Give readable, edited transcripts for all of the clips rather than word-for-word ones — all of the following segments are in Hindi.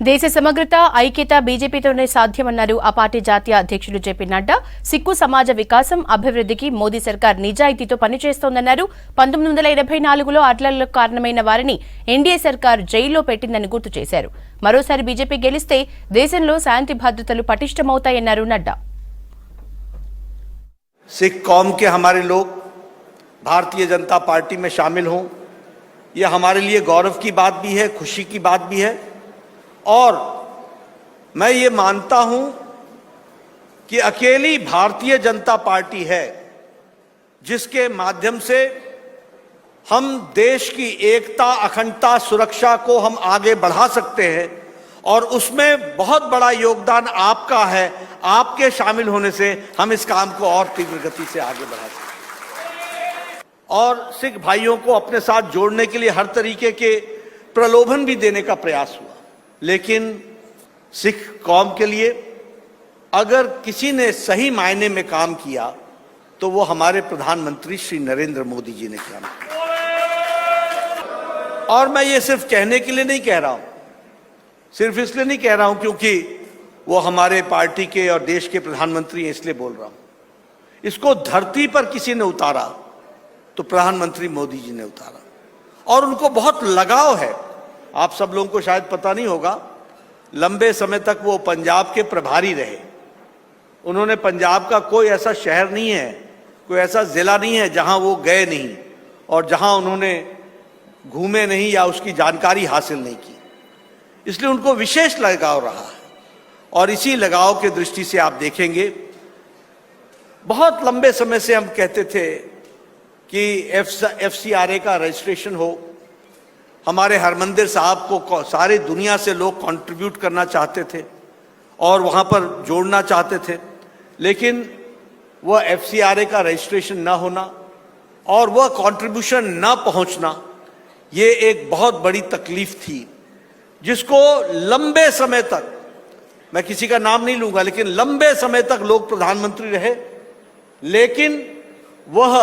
దేశ సమగ్రత ఐక్యత బీజేపీతోనే సాధ్యమన్నారు ఆ పార్టీ జాతీయ అధ్యక్షులు జేపీ నడ్డా. సిక్కు సమాజ వికాసం అభివృద్ధికి మోదీ సర్కార్ నిజాయితీతో పనిచేస్తోందన్నారు. 1984లో అట్లలకు కారణమైన వారిని ఎన్డీఏ సర్కార్ జైల్లో పెట్టిందని గుర్తు చేశారు. మరోసారి బీజేపీ గెలిస్తే దేశంలో శాంతి భద్రతలు పటిష్టమవుతాయన్నారు నడ్డా. सिख कौम के हमारे लोग भारतीय जनता पार्टी में शामिल हों, यह हमारे लिए गौरव की बात भी है, खुशी की बात भी है। और मैं ये मानता हूं कि अकेली भारतीय जनता पार्टी है जिसके माध्यम से हम देश की एकता, अखंडता, सुरक्षा को हम आगे बढ़ा सकते हैं। और उसमें बहुत बड़ा योगदान आपका है। आपके शामिल होने से हम इस काम को और तीव्र गति से आगे बढ़ा सकते हैं। और सिख भाइयों को अपने साथ जोड़ने के लिए हर तरीके के प्रलोभन भी देने का प्रयास हुआ, लेकिन सिख कौम के लिए अगर किसी ने सही मायने में काम किया तो वो हमारे प्रधानमंत्री श्री नरेंद्र मोदी जी ने काम किया। और मैं ये सिर्फ कहने के लिए नहीं कह रहा हूं, सिर्फ इसलिए नहीं कह रहा हूं क्योंकि वो हमारे पार्टी के और देश के प्रधानमंत्री हैं इसलिए बोल रहा हूं। इसको धरती पर किसी ने उतारा तो प्रधानमंत्री मोदी जी ने उतारा, और उनको बहुत लगाव है। आप सब लोगों को शायद पता नहीं होगा, लंबे समय तक वो पंजाब के प्रभारी रहे। उन्होंने पंजाब का कोई ऐसा शहर नहीं है, कोई ऐसा जिला नहीं है जहां वो गए नहीं और जहां उन्होंने घूमे नहीं या उसकी जानकारी हासिल नहीं की। इसलिए उनको विशेष लगाव रहा है। और इसी लगाव के दृष्टि से आप देखेंगे, बहुत लंबे समय से हम कहते थे कि एफसीआरए का रजिस्ट्रेशन हो। हमारे हरमंदिर साहब को सारी दुनिया से लोग कंट्रीब्यूट करना चाहते थे और वहां पर जोड़ना चाहते थे, लेकिन वह एफसीआरए का रजिस्ट्रेशन न होना और वह कंट्रीब्यूशन न पहुंचना, ये एक बहुत बड़ी तकलीफ थी जिसको लंबे समय तक, मैं किसी का नाम नहीं लूंगा, लेकिन लंबे समय तक लोग प्रधानमंत्री रहे, लेकिन वह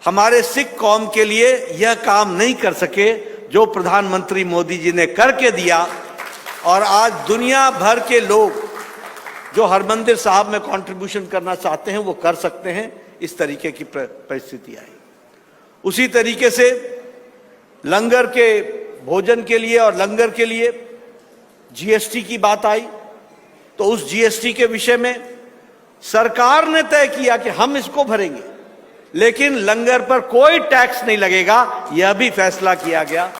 हमारे सिख कौम के लिए यह काम नहीं कर सके जो प्रधानमंत्री मोदी जी ने करके दिया। और आज दुनिया भर के लोग जो हरमंदिर साहब में कंट्रीब्यूशन करना चाहते हैं वो कर सकते हैं। इस तरीके की परिस्थिति आई। उसी तरीके से लंगर के भोजन के लिए और लंगर के लिए जीएसटी की बात आई, तो उस जीएसटी के विषय में सरकार ने तय किया कि हम इसको भरेंगे, लेकिन लंगर पर कोई टैक्स नहीं लगेगा, यह भी फैसला किया गया।